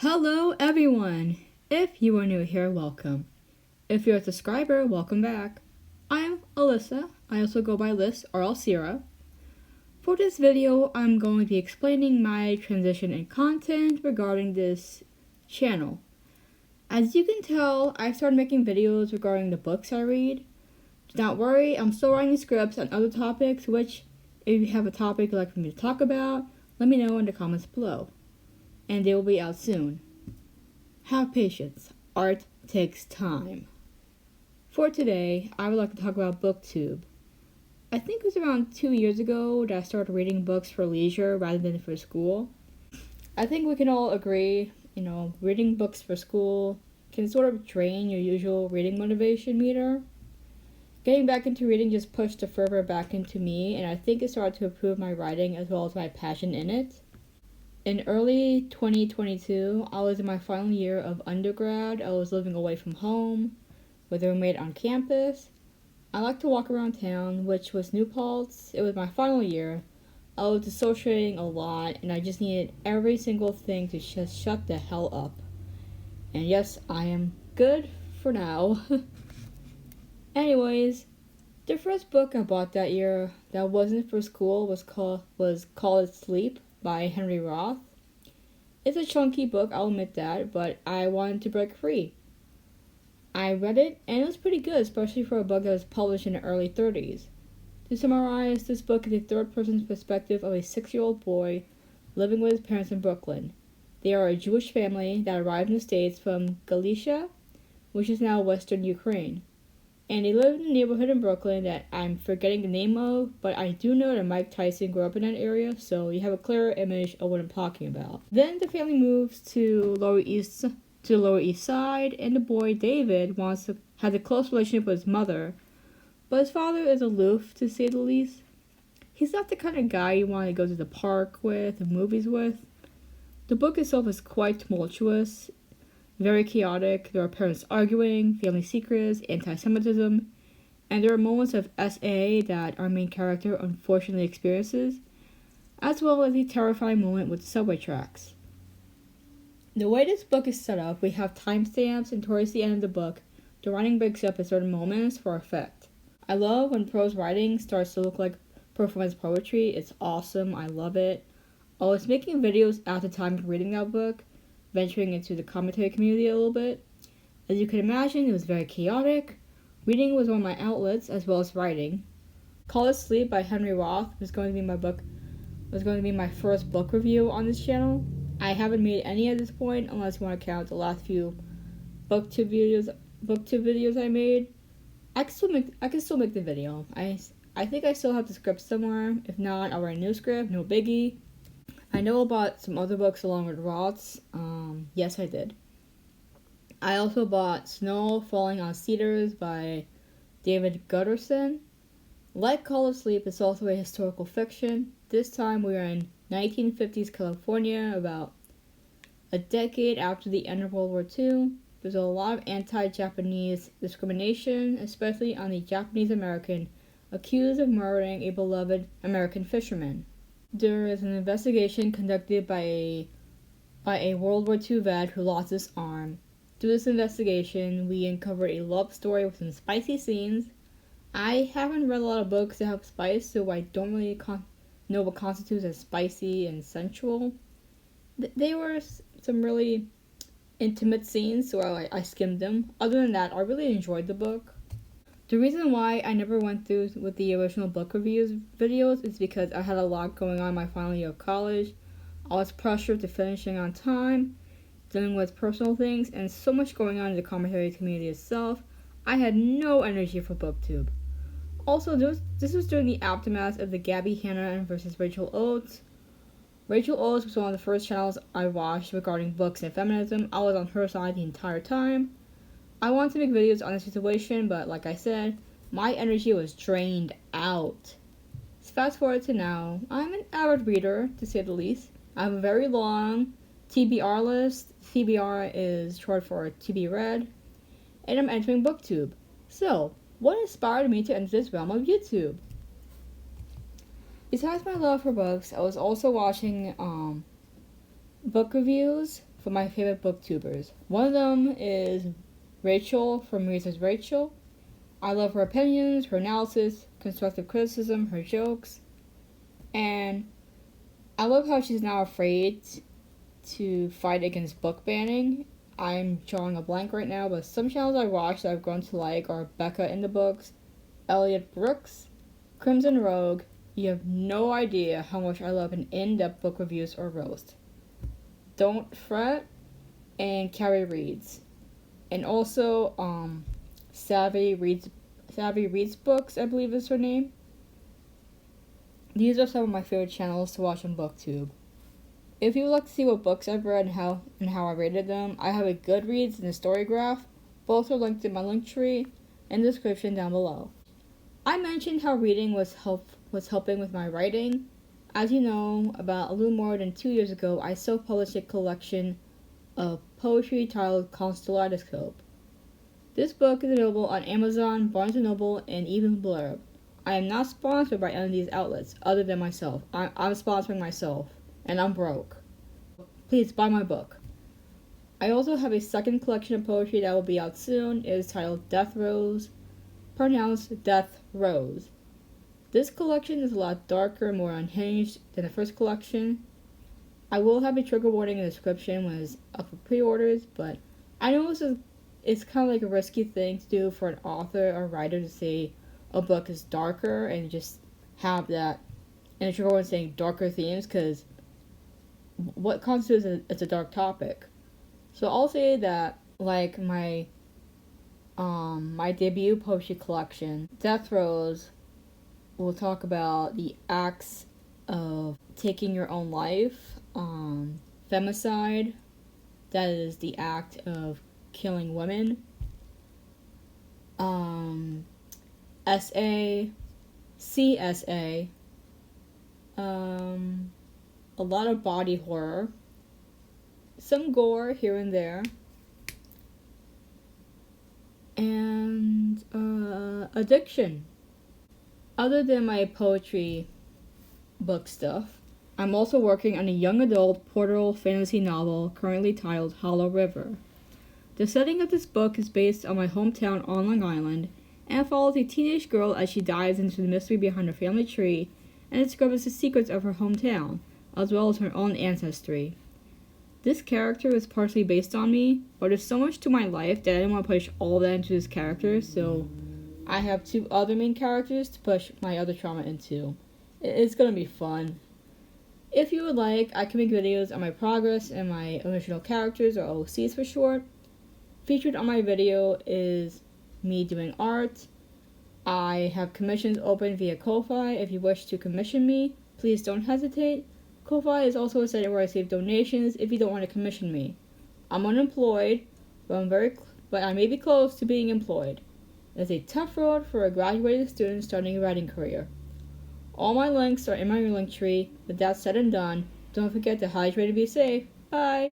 Hello everyone! If you are new here, welcome. If you're a subscriber, welcome back. I'm Alyssa. I also go by Lyss or Alsira. For this video, I'm going to be explaining my transition in content regarding this channel. As you can tell, I started making videos regarding the books I read. Do not worry, I'm still writing scripts on other topics, which, if you have a topic you'd like for me to talk about, let me know in the comments below. And they will be out soon. Have patience. Art takes time. For today, I would like to talk about BookTube. I think it was around 2 years ago that I started reading books for leisure rather than for school. I think we can all agree, reading books for school can sort of drain your usual reading motivation meter. Getting back into reading just pushed the fervor back into me, and I think it started to improve my writing as well as my passion in it. In early 2022, I was in my final year of undergrad. I was living away from home with a roommate on campus. I like to walk around town, which was New Paltz. It was my final year. I was associating a lot, and I just needed every single thing to just shut the hell up. And yes, I am good for now. Anyways, the first book I bought that year that wasn't for school was called Sleep by Henry Roth. It's a chunky book, I'll admit that, but I wanted to break free. I read it, and it was pretty good, especially for a book that was published in the early 30s. To summarize, this book is a third-person perspective of a 6-year-old boy living with his parents in Brooklyn. They are a Jewish family that arrived in the States from Galicia, which is now western Ukraine. And they live in a neighborhood in Brooklyn that I'm forgetting the name of, but I do know that Mike Tyson grew up in that area, so you have a clearer image of what I'm talking about. Then the family moves to the Lower East Side, and the boy, David, has a close relationship with his mother, but his father is aloof, to say the least. He's not the kind of guy you want to go to the park with or movies with. The book itself is quite tumultuous, very chaotic. There are parents arguing, family secrets, anti-Semitism, and there are moments of SA that our main character unfortunately experiences, as well as a terrifying moment with subway tracks. The way this book is set up, we have timestamps, and towards the end of the book, the writing breaks up at certain moments for effect. I love when prose writing starts to look like performance poetry. It's awesome. I love it. I was making videos at the time of reading that book, venturing into the commentary community a little bit. As you can imagine, it was very chaotic. Reading was one of my outlets, as well as writing. Call It Sleep by Henry Roth was going to be my first book review on this channel. I haven't made any at this point, unless you want to count the last few booktube videos I made. I can still make the video. I think I still have the script somewhere. If not, I'll write a new script, no biggie. I know about some other books along with Roth's. Yes, I did. I also bought Snow Falling on Cedars by David Gutterson. Like Call of Sleep, it's also a historical fiction. This time we are in 1950s California, about a decade after the end of World War II. There's a lot of anti-Japanese discrimination, especially on the Japanese American accused of murdering a beloved American fisherman. There is an investigation conducted by a World War II vet who lost his arm. Through this investigation, we uncovered a love story with some spicy scenes. I haven't read a lot of books that have spice, so I don't really know what constitutes as spicy and sensual. They were some really intimate scenes, so I skimmed them. Other than that, I really enjoyed the book. The reason why I never went through with the original book reviews videos is because I had a lot going on my final year of college. I was pressured to finishing on time, dealing with personal things, and so much going on in the commentary community itself. I had no energy for BookTube. Also, this was during the aftermath of the Gabby Hanna versus Rachel Oates. Rachel Oates was one of the first channels I watched regarding books and feminism. I was on her side the entire time. I wanted to make videos on the situation, but like I said, my energy was drained out. Fast forward to now, I'm an avid reader, to say the least. I have a very long TBR list. TBR is short for to be read, and I'm entering BookTube. So, what inspired me to enter this realm of YouTube? Besides my love for books, I was also watching book reviews for my favorite booktubers. One of them is Rachel from Reasons Rachel. I love her opinions, her analysis, constructive criticism, her jokes, and I love how she's not afraid to fight against book banning. I'm drawing a blank right now, but some channels I watch that I've grown to like are Becca in the Books, Elliot Brooks, Crimson Rogue. You have no idea how much I love an in-depth book reviews or roast. Don't Fret, and Carrie Reads. And also, Savvy Reads Books, I believe is her name. These are some of my favorite channels to watch on BookTube. If you would like to see what books I've read and how I rated them, I have a Goodreads and a Storygraph. Both are linked in my link tree and the description down below. I mentioned how reading was helping with my writing. As you know, about a little more than 2 years ago, I self-published a collection of poetry titled Constellidoscope. This book is available on Amazon, Barnes & Noble, and even Blurb. I am not sponsored by any of these outlets other than myself. I'm sponsoring myself, and I'm broke. Please buy my book. I also have a second collection of poetry that will be out soon. It is titled Death Rose, pronounced Death Rose. This collection is a lot darker, more unhinged than the first collection. I will have a trigger warning in the description when it's up for pre-orders, but I know it's kind of like a risky thing to do for an author or writer to say a book is darker and just have that in a trigger warning saying darker themes, because what constitutes it's a dark topic. So I'll say that, like my debut poetry collection, Death Rose, will talk about the acts of taking your own life. Femicide, that is the act of killing women. SA, CSA, a lot of body horror, some gore here and there, and addiction. Other than my poetry book stuff, I'm also working on a young adult portal fantasy novel currently titled Hollow River. The setting of this book is based on my hometown on Long Island and follows a teenage girl as she dives into the mystery behind her family tree and discovers the secrets of her hometown, as well as her own ancestry. This character is partially based on me, but there's so much to my life that I didn't want to push all that into this character, so I have 2 other main characters to push my other trauma into. It's gonna be fun. If you would like, I can make videos on my progress and my original characters, or OCs for short. Featured on my video is me doing art. I have commissions open via Ko-Fi. If you wish to commission me, please don't hesitate. Ko-Fi is also a site where I save donations if you don't want to commission me. I'm unemployed, but I may be close to being employed. It's a tough road for a graduated student starting a writing career. All my links are in my link tree. With that said and done, don't forget to hydrate and be safe. Bye!